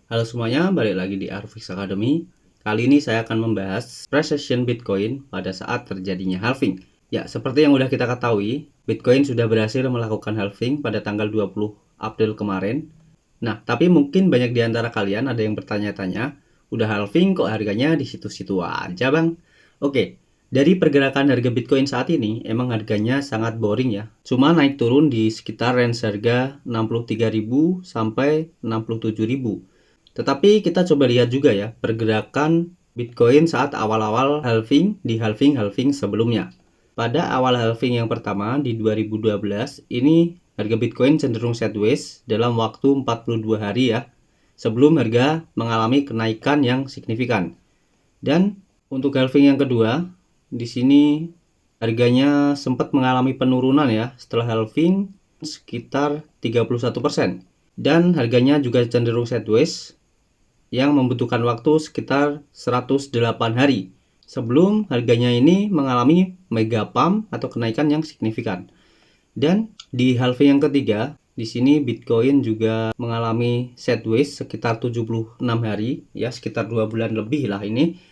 Halo semuanya, balik lagi di Arufix Academy. Kali ini saya akan membahas precision Bitcoin pada saat terjadinya halving. Ya, seperti yang sudah kita ketahui, Bitcoin sudah berhasil melakukan halving pada tanggal 20 April kemarin. Nah, tapi mungkin banyak di antara kalian ada yang bertanya-tanya, udah halving kok harganya di situ-situ aja, Bang? Oke, dari pergerakan harga Bitcoin saat ini, emang harganya sangat boring ya. Cuma naik turun di sekitar range harga 63.000 sampai 67.000. Tetapi kita coba lihat juga ya pergerakan Bitcoin saat awal-awal halving di halving sebelumnya. Pada awal halving yang pertama di 2012, ini harga Bitcoin cenderung sideways dalam waktu 42 hari ya, sebelum harga mengalami kenaikan yang signifikan. Dan untuk halving yang kedua, di sini harganya sempat mengalami penurunan ya setelah halving sekitar 31%. Dan harganya juga cenderung sideways yang membutuhkan waktu sekitar 108 hari sebelum harganya ini mengalami mega pump atau kenaikan yang signifikan. Dan di halving yang ketiga, di sini Bitcoin juga mengalami sideways sekitar 76 hari, ya sekitar 2 bulan lebih lah ini.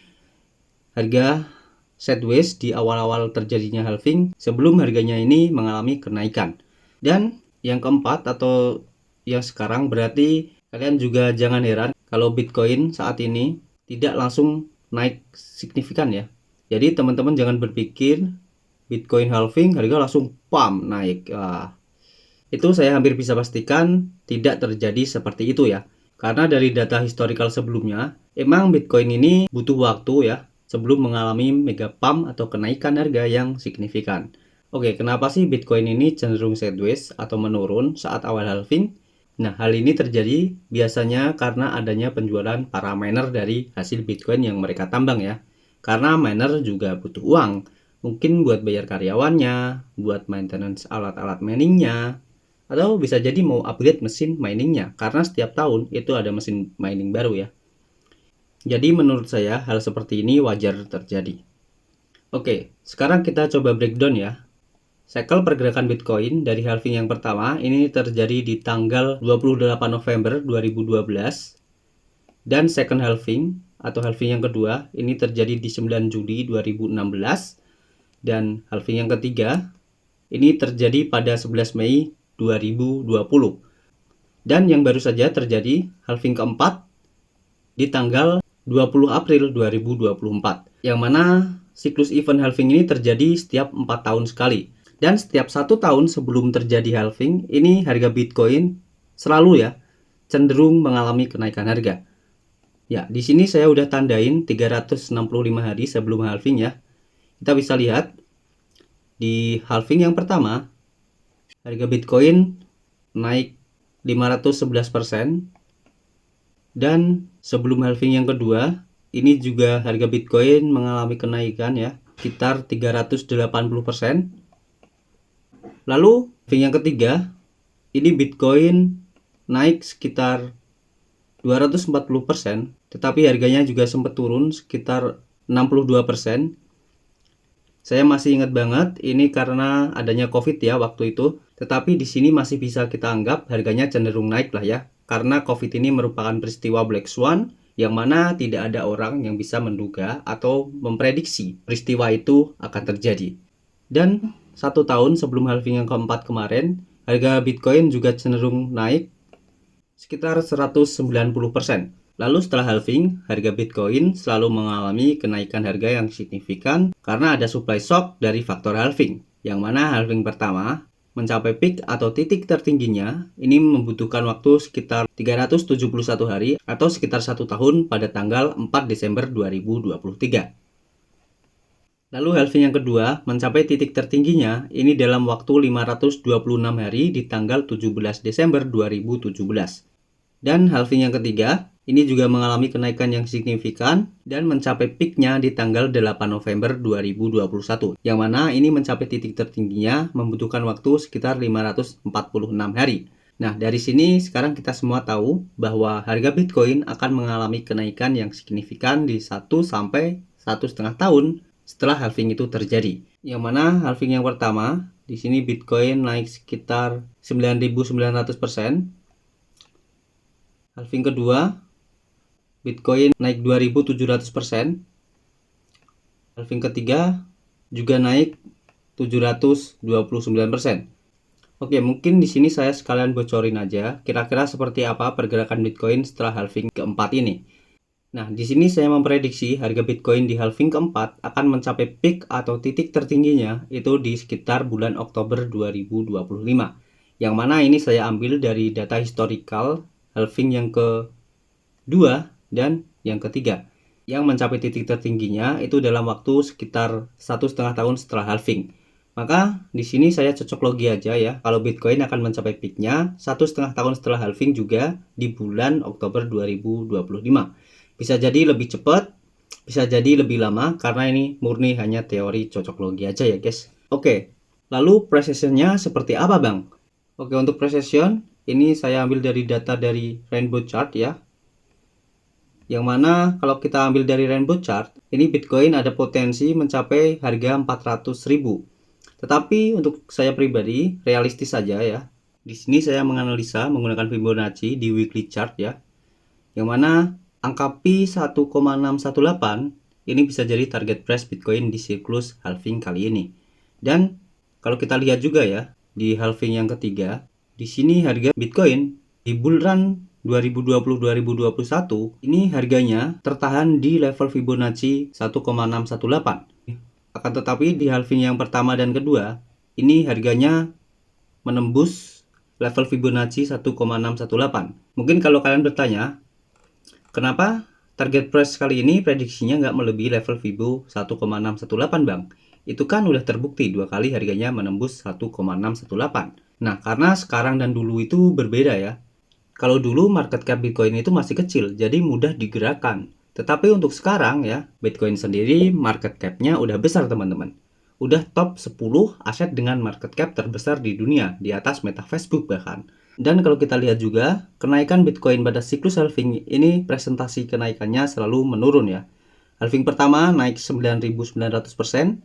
Harga sideways di awal-awal terjadinya halving sebelum harganya ini mengalami kenaikan. Dan yang keempat atau yang sekarang berarti kalian juga jangan heran kalau Bitcoin saat ini tidak langsung naik signifikan ya. Jadi teman-teman jangan berpikir Bitcoin halving harga langsung pam naik. Itu saya hampir bisa pastikan tidak terjadi seperti itu ya. Karena dari data historical sebelumnya, emang Bitcoin ini butuh waktu ya sebelum mengalami mega pump atau kenaikan harga yang signifikan. Oke, kenapa sih Bitcoin ini cenderung sideways atau menurun saat awal halving? Nah, hal ini terjadi biasanya karena adanya penjualan para miner dari hasil Bitcoin yang mereka tambang ya. Karena miner juga butuh uang. Mungkin buat bayar karyawannya, buat maintenance alat-alat miningnya, atau bisa jadi mau upgrade mesin miningnya. Karena setiap tahun itu ada mesin mining baru ya. Jadi menurut saya hal seperti ini wajar terjadi. Oke, sekarang kita coba breakdown ya. Cycle pergerakan Bitcoin dari halving yang pertama ini terjadi di tanggal 28 November 2012 dan second halving atau halving yang kedua ini terjadi di 9 Juli 2016 dan halving yang ketiga ini terjadi pada 11 Mei 2020 dan yang baru saja terjadi halving keempat di tanggal 20 April 2024 yang mana siklus event halving ini terjadi setiap 4 tahun sekali. Dan setiap 1 tahun sebelum terjadi halving, ini harga Bitcoin selalu ya cenderung mengalami kenaikan harga. Ya, di sini saya udah tandain 365 hari sebelum halving ya. Kita bisa lihat di halving yang pertama, harga Bitcoin naik 511%. Dan sebelum halving yang kedua, ini juga harga Bitcoin mengalami kenaikan ya, sekitar 380%. Lalu halving yang ketiga, ini Bitcoin naik sekitar 240%, tetapi harganya juga sempat turun sekitar 62%. Saya masih ingat banget ini karena adanya Covid ya waktu itu, tetapi di sini masih bisa kita anggap harganya cenderung naik lah ya. Karena Covid ini merupakan peristiwa Black Swan yang mana tidak ada orang yang bisa menduga atau memprediksi peristiwa itu akan terjadi. Dan 1 tahun sebelum halving yang keempat kemarin, harga Bitcoin juga cenderung naik sekitar 190%. Lalu setelah halving, harga Bitcoin selalu mengalami kenaikan harga yang signifikan karena ada supply shock dari faktor halving. Yang mana halving pertama mencapai peak atau titik tertingginya ini membutuhkan waktu sekitar 371 hari atau sekitar 1 tahun pada tanggal 4 Desember 2023. Lalu halving yang kedua mencapai titik tertingginya ini dalam waktu 526 hari di tanggal 17 Desember 2017. Dan halving yang ketiga ini juga mengalami kenaikan yang signifikan dan mencapai peaknya di tanggal 8 November 2021. Yang mana ini mencapai titik tertingginya membutuhkan waktu sekitar 546 hari. Nah, dari sini sekarang kita semua tahu bahwa harga Bitcoin akan mengalami kenaikan yang signifikan di 1 sampai 1,5 tahun setelah halving itu terjadi. Yang mana halving yang pertama, di sini Bitcoin naik sekitar 9.900%. Halving kedua Bitcoin naik 2.700%. Halving ketiga juga naik 729%. Oke, mungkin di sini saya sekalian bocorin aja kira-kira seperti apa pergerakan Bitcoin setelah halving keempat ini. Nah, di sini saya memprediksi harga Bitcoin di halving keempat akan mencapai peak atau titik tertingginya itu di sekitar bulan Oktober 2025. Yang mana ini saya ambil dari data historical halving yang kedua dan yang ketiga. Yang mencapai titik tertingginya itu dalam waktu sekitar 1,5 tahun setelah halving. Maka di sini saya cocok logi aja ya, kalau Bitcoin akan mencapai peaknya 1,5 tahun setelah halving juga di bulan Oktober 2025. Bisa jadi lebih cepat, bisa jadi lebih lama, karena ini murni hanya teori cocok logi aja ya guys. Oke, lalu precisionnya seperti apa bang? Oke, untuk precision ini saya ambil dari data dari Rainbow Chart ya. Yang mana kalau kita ambil dari Rainbow Chart, ini Bitcoin ada potensi mencapai harga 400.000. Tetapi untuk saya pribadi realistis saja ya. Di sini saya menganalisa menggunakan Fibonacci di weekly chart ya. Yang mana angka Pi 1,618 ini bisa jadi target price Bitcoin di siklus halving kali ini. Dan kalau kita lihat juga ya, di halving yang ketiga, di sini harga Bitcoin di bull run 2020-2021 ini harganya tertahan di level Fibonacci 1,618. Akan tetapi di halving yang pertama dan kedua, ini harganya menembus level Fibonacci 1,618. Mungkin kalau kalian bertanya, kenapa target price kali ini prediksinya nggak melebihi level Fibo 1,618 bang? Itu kan udah terbukti 2 kali harganya menembus 1,618. Nah, karena sekarang dan dulu itu berbeda ya. Kalau dulu market cap Bitcoin itu masih kecil, jadi mudah digerakkan. Tetapi untuk sekarang ya, Bitcoin sendiri market cap-nya udah besar teman-teman. Udah top 10 aset dengan market cap terbesar di dunia, di atas Meta Facebook bahkan. Dan kalau kita lihat juga, kenaikan Bitcoin pada siklus halving ini presentasi kenaikannya selalu menurun ya. Halving pertama naik 9.900%,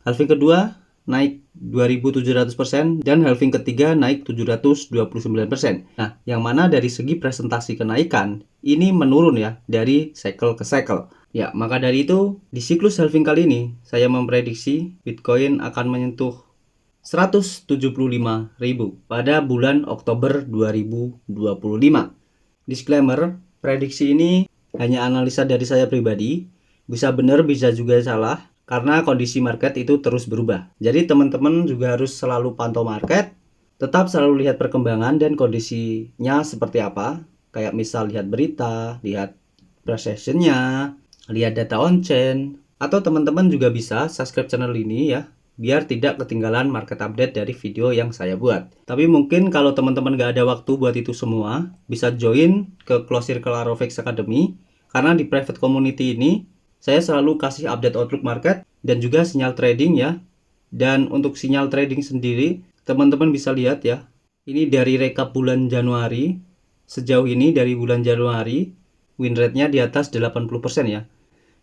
halving kedua naik 2.700%, dan halving ketiga naik 729%. Nah, yang mana dari segi presentasi kenaikan, ini menurun ya, dari cycle ke cycle. Ya, maka dari itu, di siklus halving kali ini, saya memprediksi Bitcoin akan menyentuh 175.000 pada bulan Oktober 2025. Disclaimer, prediksi ini hanya analisa dari saya pribadi, bisa benar bisa juga salah, karena kondisi market itu terus berubah. Jadi teman-teman juga harus selalu pantau market, tetap selalu lihat perkembangan dan kondisinya seperti apa. Kayak misal lihat berita, lihat price action-nya, lihat data on-chain, atau teman-teman juga bisa subscribe channel ini ya, biar tidak ketinggalan market update dari video yang saya buat. Tapi mungkin kalau teman-teman gak ada waktu buat itu semua, bisa join ke Close Circle Arofix Academy, karena di private community ini saya selalu kasih update outlook market dan juga sinyal trading ya. Dan untuk sinyal trading sendiri, teman-teman bisa lihat ya, ini dari rekap bulan Januari. Sejauh ini dari bulan Januari, win rate-nya di atas 80% ya.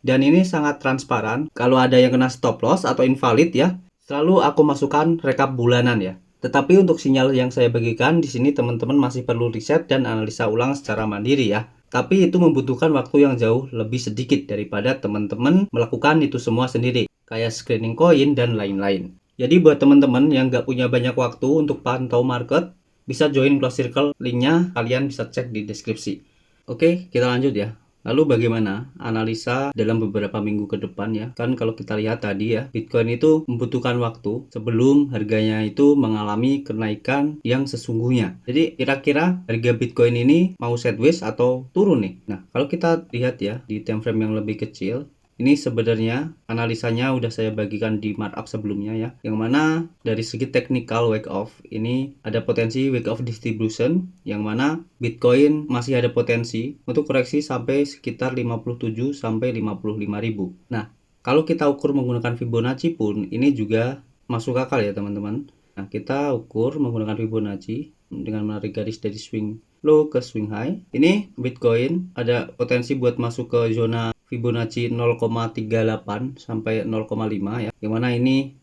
Dan ini sangat transparan. Kalau ada yang kena stop loss atau invalid ya, selalu aku masukkan rekap bulanan ya. Tetapi untuk sinyal yang saya bagikan di sini teman-teman masih perlu riset dan analisa ulang secara mandiri ya. Tapi itu membutuhkan waktu yang jauh lebih sedikit daripada teman-teman melakukan itu semua sendiri, kayak screening koin dan lain-lain. Jadi buat teman-teman yang nggak punya banyak waktu untuk pantau market, bisa join Close Circle, linknya kalian bisa cek di deskripsi. Oke, kita lanjut ya. Lalu bagaimana analisa dalam beberapa minggu ke depan ya? Kan kalau kita lihat tadi ya, Bitcoin itu membutuhkan waktu sebelum harganya itu mengalami kenaikan yang sesungguhnya. Jadi kira-kira harga Bitcoin ini mau sideways atau turun nih? Nah, kalau kita lihat ya di time frame yang lebih kecil, ini sebenarnya analisanya udah saya bagikan di markup sebelumnya ya. Yang mana dari segi technical wake off ini ada potensi wake off distribution, yang mana Bitcoin masih ada potensi untuk koreksi sampai sekitar 57 sampai 55.000. Nah, kalau kita ukur menggunakan Fibonacci pun ini juga masuk akal ya teman-teman. Nah, kita ukur menggunakan Fibonacci dengan menarik garis dari swing low ke swing high. Ini Bitcoin ada potensi buat masuk ke zona Fibonacci 0,38 sampai 0,5 ya. Yang mana ini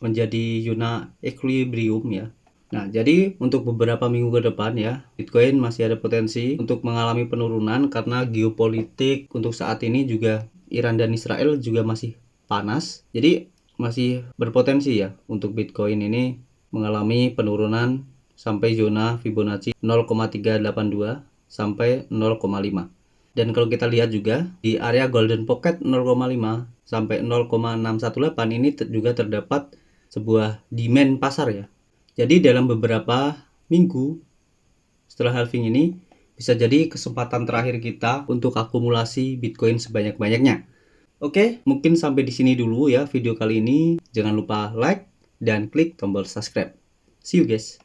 menjadi zona equilibrium ya. Nah, jadi untuk beberapa minggu ke depan ya, Bitcoin masih ada potensi untuk mengalami penurunan karena geopolitik untuk saat ini juga Iran dan Israel juga masih panas. Jadi masih berpotensi ya untuk Bitcoin ini mengalami penurunan sampai zona Fibonacci 0,382 sampai 0,5. Dan kalau kita lihat juga di area Golden Pocket 0,5 sampai 0,618 ini juga terdapat sebuah demand pasar ya. Jadi dalam beberapa minggu setelah halving ini bisa jadi kesempatan terakhir kita untuk akumulasi Bitcoin sebanyak-banyaknya. Oke, mungkin sampai di sini dulu ya video kali ini. Jangan lupa like dan klik tombol subscribe. See you guys.